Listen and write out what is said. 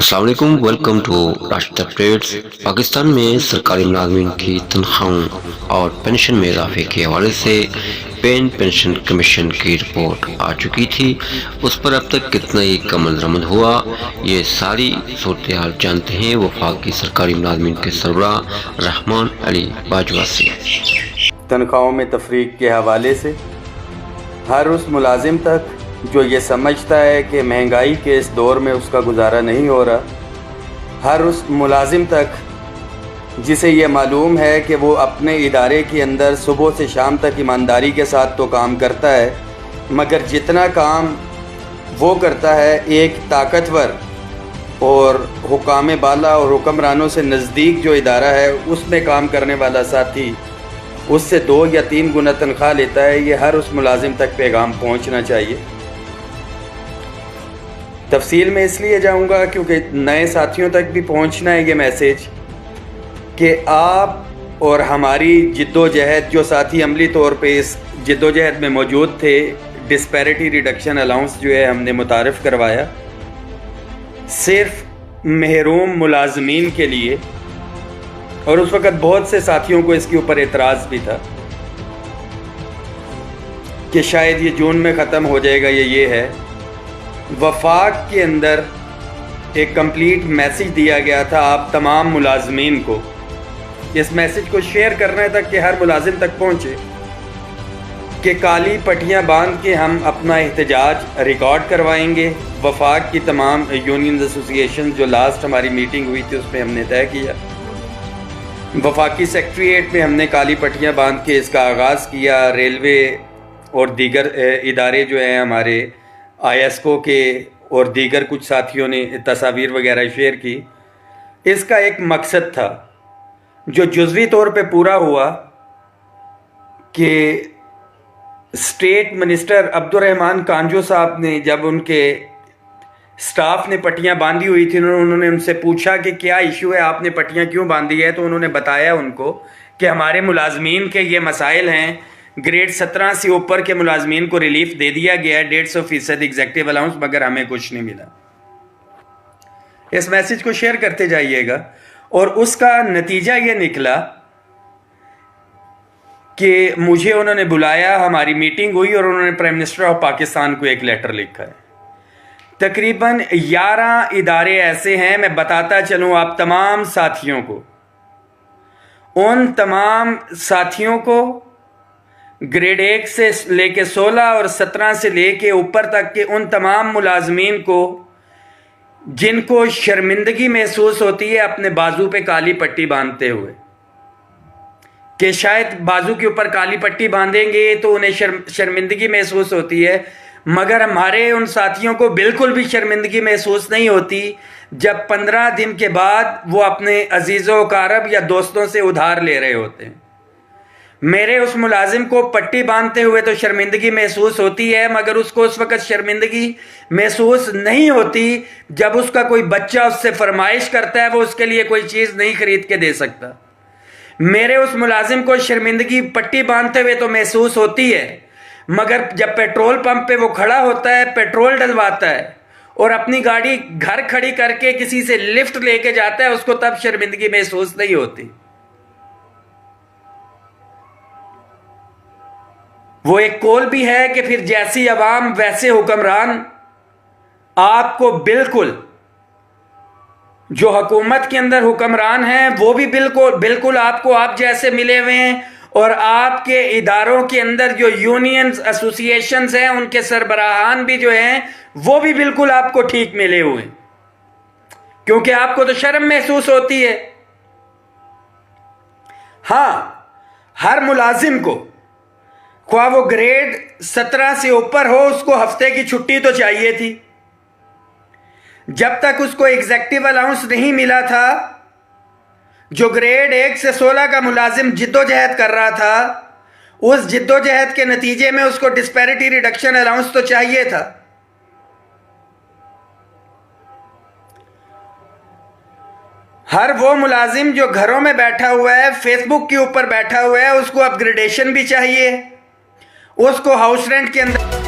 अस्सलाम वालेकुम, welcome to राष्ट्र अपडेट्स। पाकिस्तान में सरकारी मुलाजमीन की तनख्वाहों और पेंशन में इजाफे के हवाले से पेंशन कमीशन की रिपोर्ट आ चुकी थी। उस पर अब तक कितना ही अमल दरमद हुआ, ये सारी सूरत हाल जानते हैं वफाकी सरकारी मुलाजमीन के सरबराह रहमान अली बाजवा से। तनख्वाहों में तफरीक के हवाले से हर उस मुलाजिम तक जो ये समझता है कि महंगाई के इस दौर में उसका गुजारा नहीं हो रहा, हर उस मुलाजिम तक जिसे ये मालूम है कि वो अपने इदारे के अंदर सुबह से शाम तक ईमानदारी के साथ तो काम करता है, मगर जितना काम वो करता है एक ताकतवर और हुकाम बाला और हुक्मरानों से नज़दीक जो इदारा है उसमें काम करने वाला साथी उससे 2 या 3 गुना तनख्वाह लेता है। ये हर उस मुलाजिम तक पैगाम पहुंचना चाहिए। तफसील में इसलिए जाऊंगा क्योंकि नए साथियों तक भी पहुंचना है ये मैसेज कि आप और हमारी जिद्दोजहद, जो साथी अमली तौर पे इस जिद्दोजहद में मौजूद थे, डिस्पैरिटी रिडक्शन अलाउंस जो है हमने मुतारिफ़ करवाया सिर्फ महरूम मुलाजमीन के लिए, और उस वक़्त बहुत से साथियों को इसके ऊपर एतराज़ भी था कि शायद ये जून में ख़त्म हो जाएगा। ये है वफाक के अंदर एक कंप्लीट मैसेज दिया गया था आप तमाम मुलाजमीन को। इस मैसेज को शेयर करने तक कि हर मुलाजिम तक पहुँचे कि काली पट्टियाँ बांध के हम अपना एहतजाज रिकॉर्ड करवाएंगे। वफाक की तमाम यूनियन एसोसिएशन जो लास्ट हमारी मीटिंग हुई थी उसमें हमने तय किया, वफाकी सेक्रेटरीट में हमने काली पट्टियाँ बांध के इसका आगाज़ किया। रेलवे और दीगर इदारे जो हैं हमारे ISCO के और दीगर कुछ साथियों ने तस्वीर वगैरह शेयर की। इसका एक मकसद था जो जुज़वी तौर पे पूरा हुआ कि स्टेट मिनिस्टर अब्दुर्रहमान कांजो साहब ने, जब उनके स्टाफ ने पट्टियाँ बांधी हुई थी, उन्होंने उनसे पूछा कि क्या इशू है, आपने पट्टियाँ क्यों बांधी है, तो उन्होंने बताया उनको कि हमारे मुलाजमीन के ये मसाइल हैं। ग्रेड 17 से ऊपर के मुलाजमीन को रिलीफ दे दिया गया है 150% एग्जेक्टिव अलाउंस, मगर हमें कुछ नहीं मिला। इस मैसेज को शेयर करते जाइएगा। और उसका नतीजा ये निकला कि मुझे उन्होंने बुलाया, हमारी मीटिंग हुई और उन्होंने प्राइम मिनिस्टर ऑफ पाकिस्तान को एक लेटर लिखा है। तकरीबन 11 इदारे ऐसे हैं, मैं बताता चलूं आप तमाम साथियों को, उन तमाम साथियों को ग्रेड 1 से लेके 16 और 17 से लेके ऊपर तक के उन तमाम मुलाजमीन को जिनको शर्मिंदगी महसूस होती है अपने बाजू पे काली पट्टी बांधते हुए, कि शायद बाजू के ऊपर काली पट्टी बांधेंगे तो उन्हें शर्मिंदगी महसूस होती है, मगर हमारे उन साथियों को बिल्कुल भी शर्मिंदगी महसूस नहीं होती जब 15 दिन के बाद वो अपने अजीज़ों कारब या दोस्तों से उधार ले रहे होते हैं। मेरे उस मुलाजिम को पट्टी बांधते हुए तो शर्मिंदगी महसूस होती है, मगर उसको उस वक़्त शर्मिंदगी महसूस नहीं होती जब उसका कोई बच्चा उससे फरमाइश करता है वो उसके लिए कोई चीज़ नहीं खरीद के दे सकता। मेरे उस मुलाजिम को शर्मिंदगी पट्टी बांधते हुए तो महसूस होती है, मगर जब पेट्रोल पंप पे वो खड़ा होता है, पेट्रोल डलवाता है और अपनी गाड़ी घर खड़ी करके किसी से लिफ्ट लेके जाता है, उसको तब शर्मिंदगी महसूस नहीं होती। वो एक कौल भी है कि फिर जैसी अवाम वैसे हुक्मरान। आपको बिल्कुल जो हुकूमत के अंदर हुक्मरान हैं वो भी बिल्कुल आपको आप जैसे मिले हुए हैं, और आपके इदारों के अंदर जो यूनियन एसोसिएशंस हैं उनके सरबराहान भी जो हैं वो भी बिल्कुल आपको ठीक मिले हुए हैं, क्योंकि आपको तो शर्म महसूस होती है। हाँ, हर मुलाजिम को, ख्वाह वो ग्रेड 17 से ऊपर हो, उसको हफ्ते की छुट्टी तो चाहिए थी। जब तक उसको एग्जेक्टिव अलाउंस नहीं मिला था, जो ग्रेड 1 से 16 का मुलाजिम जिद्दोजहद कर रहा था, उस जिद्दोजहद के नतीजे में उसको डिस्पैरिटी रिडक्शन अलाउंस तो चाहिए था। हर वो मुलाजिम जो घरों में बैठा हुआ है, फेसबुक के ऊपर बैठा हुआ है, उसको अपग्रेडेशन भी चाहिए, उसको हाउस रेंट के अंदर